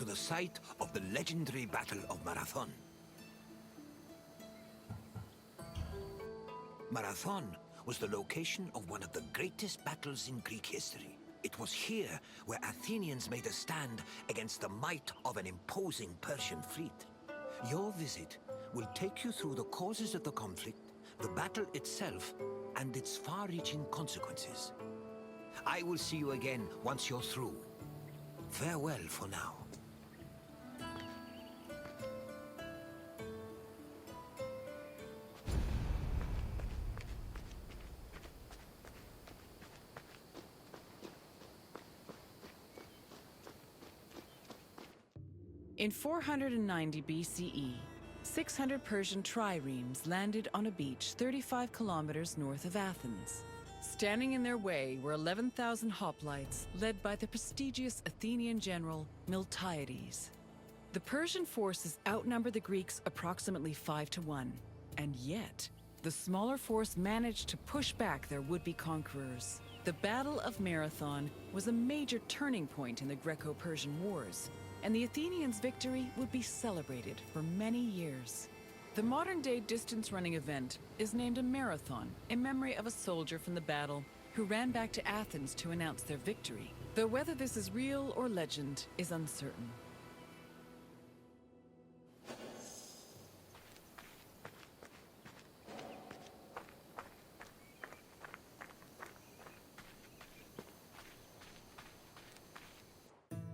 to the site of the legendary Battle of Marathon. Marathon was the location of one of the greatest battles in Greek history. It was here where Athenians made a stand against the might of an imposing Persian fleet. Your visit will take you through the causes of the conflict, the battle itself, and its far-reaching consequences. I will see you again once you're through. Farewell for now. In 490 BCE, 600 Persian triremes landed on a beach 35 kilometers north of Athens. Standing in their way were 11,000 hoplites led by the prestigious Athenian general Miltiades. The Persian forces outnumbered the Greeks approximately 5 to 1, and yet the smaller force managed to push back their would-be conquerors. The Battle of Marathon was a major turning point in the Greco-Persian Wars, and the Athenians' victory would be celebrated for many years. The modern-day distance-running event is named a marathon in memory of a soldier from the battle who ran back to Athens to announce their victory, though whether this is real or legend is uncertain.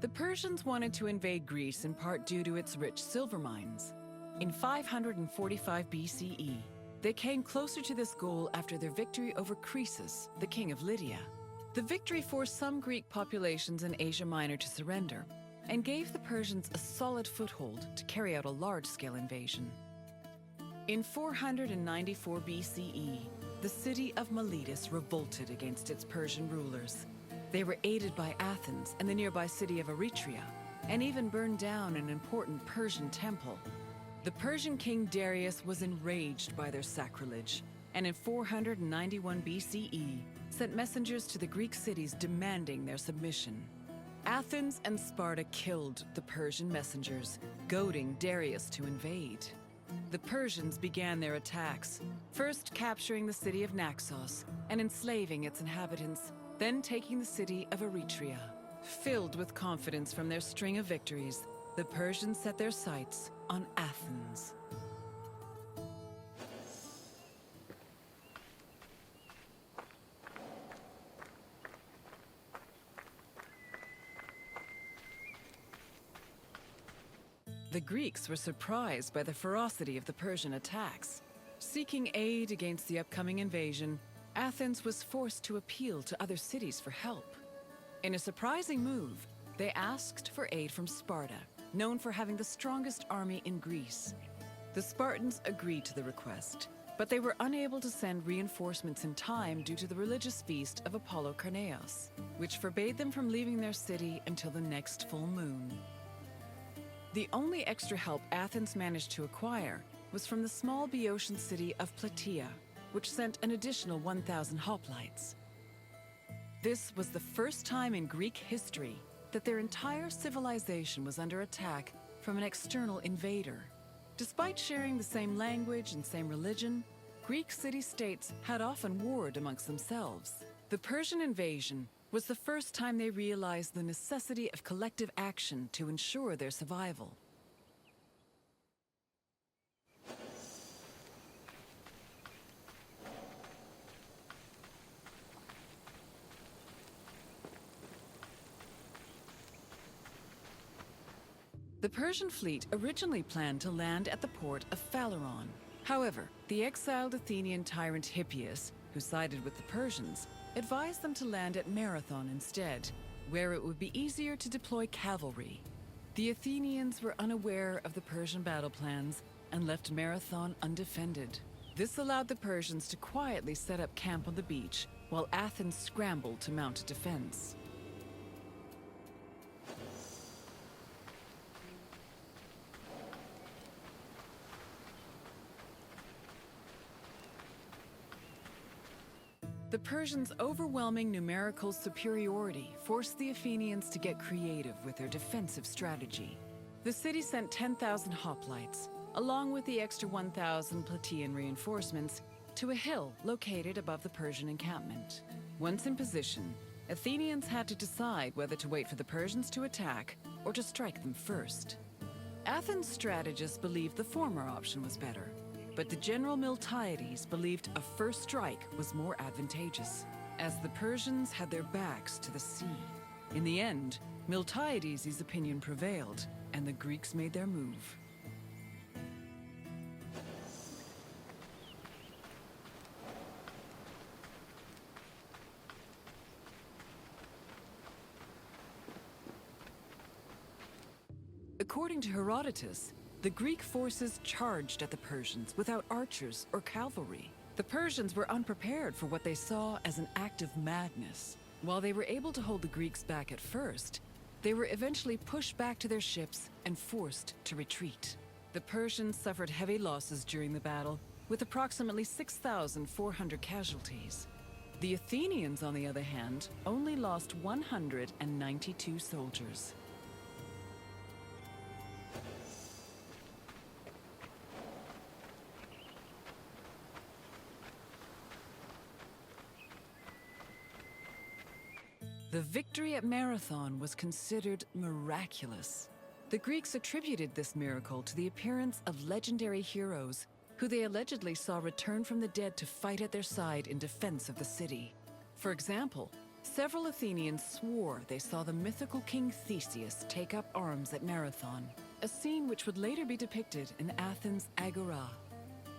The Persians wanted to invade Greece in part due to its rich silver mines. In 545 BCE, they came closer to this goal after their victory over Croesus, the king of Lydia. The victory forced some Greek populations in Asia Minor to surrender and gave the Persians a solid foothold to carry out a large-scale invasion. In 494 BCE, the city of Miletus revolted against its Persian rulers. They were aided by Athens and the nearby city of Eretria, and even burned down an important Persian temple. The Persian King Darius was enraged by their sacrilege, and in 491 BCE, sent messengers to the Greek cities demanding their submission. Athens and Sparta killed the Persian messengers, goading Darius to invade. The Persians began their attacks, first capturing the city of Naxos and enslaving its inhabitants, then taking the city of Eretria. Filled with confidence from their string of victories, the Persians set their sights on Athens. The Greeks were surprised by the ferocity of the Persian attacks. Seeking aid against the upcoming invasion, Athens was forced to appeal to other cities for help. In a surprising move, they asked for aid from Sparta, known for having the strongest army in Greece. The Spartans agreed to the request, but they were unable to send reinforcements in time due to the religious feast of Apollo Karneos, which forbade them from leaving their city until the next full moon. The only extra help Athens managed to acquire was from the small Boeotian city of Plataea, which sent an additional 1,000 hoplites. This was the first time in Greek history that their entire civilization was under attack from an external invader. Despite sharing the same language and same religion, Greek city-states had often warred amongst themselves. The Persian invasion was the first time they realized the necessity of collective action to ensure their survival. The Persian fleet originally planned to land at the port of Phaleron. However, the exiled Athenian tyrant Hippias, who sided with the Persians, advised them to land at Marathon instead, where it would be easier to deploy cavalry. The Athenians were unaware of the Persian battle plans and left Marathon undefended. This allowed the Persians to quietly set up camp on the beach, while Athens scrambled to mount a defense. The Persians' overwhelming numerical superiority forced the Athenians to get creative with their defensive strategy. The city sent 10,000 hoplites, along with the extra 1,000 Plataean reinforcements, to a hill located above the Persian encampment. Once in position, Athenians had to decide whether to wait for the Persians to attack or to strike them first. Athens' strategists believed the former option was better, but the general Miltiades believed a first strike was more advantageous, as the Persians had their backs to the sea. In the end, Miltiades' opinion prevailed, and the Greeks made their move. According to Herodotus, the Greek forces charged at the Persians without archers or cavalry. The Persians were unprepared for what they saw as an act of madness. While they were able to hold the Greeks back at first, they were eventually pushed back to their ships and forced to retreat. The Persians suffered heavy losses during the battle, with approximately 6,400 casualties. The Athenians, on the other hand, only lost 192 soldiers. The victory at Marathon was considered miraculous. The Greeks attributed this miracle to the appearance of legendary heroes who they allegedly saw return from the dead to fight at their side in defense of the city. For example, several Athenians swore they saw the mythical King Theseus take up arms at Marathon, a scene which would later be depicted in Athens' Agora.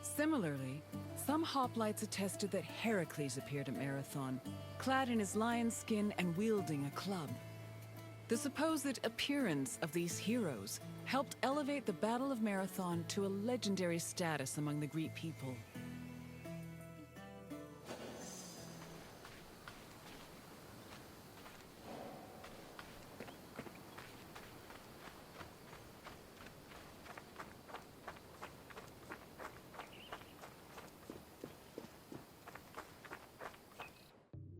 Similarly, some hoplites attested that Heracles appeared at Marathon, clad in his lion's skin and wielding a club. The supposed appearance of these heroes helped elevate the Battle of Marathon to a legendary status among the Greek people.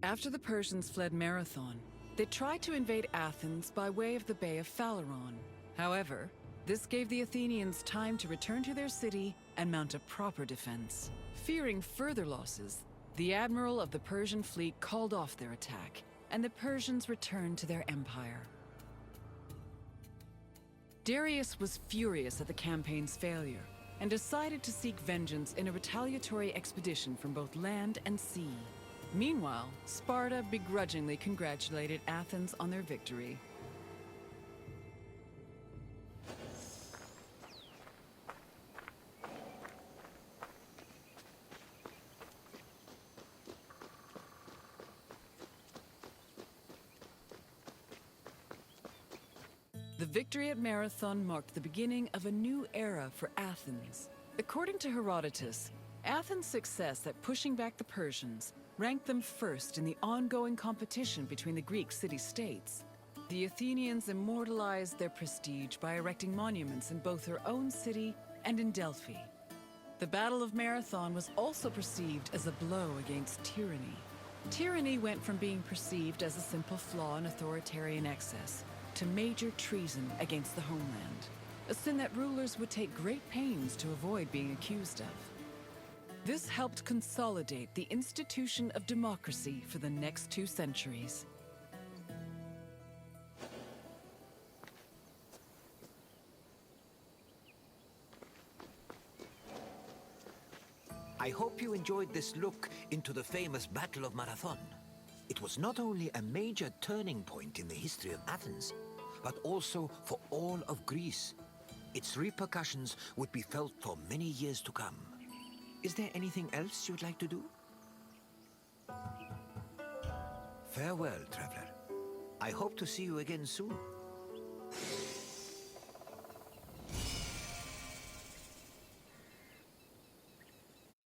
After the Persians fled Marathon, they tried to invade Athens by way of the Bay of Phaleron. However, this gave the Athenians time to return to their city and mount a proper defense. Fearing further losses, the admiral of the Persian fleet called off their attack, and the Persians returned to their empire. Darius was furious at the campaign's failure and decided to seek vengeance in a retaliatory expedition from both land and sea. Meanwhile, Sparta begrudgingly congratulated Athens on their victory. The victory at Marathon marked the beginning of a new era for Athens. According to Herodotus, Athens' success at pushing back the Persians ranked them first in the ongoing competition between the Greek city-states. The Athenians immortalized their prestige by erecting monuments in both their own city and in Delphi. The Battle of Marathon was also perceived as a blow against tyranny. Tyranny went from being perceived as a simple flaw in authoritarian excess to major treason against the homeland, a sin that rulers would take great pains to avoid being accused of. This helped consolidate the institution of democracy for the next 2 centuries. I hope you enjoyed this look into the famous Battle of Marathon. It was not only a major turning point in the history of Athens, but also for all of Greece. Its repercussions would be felt for many years to come. Is there anything else you'd like to do? Farewell, traveler. I hope to see you again soon.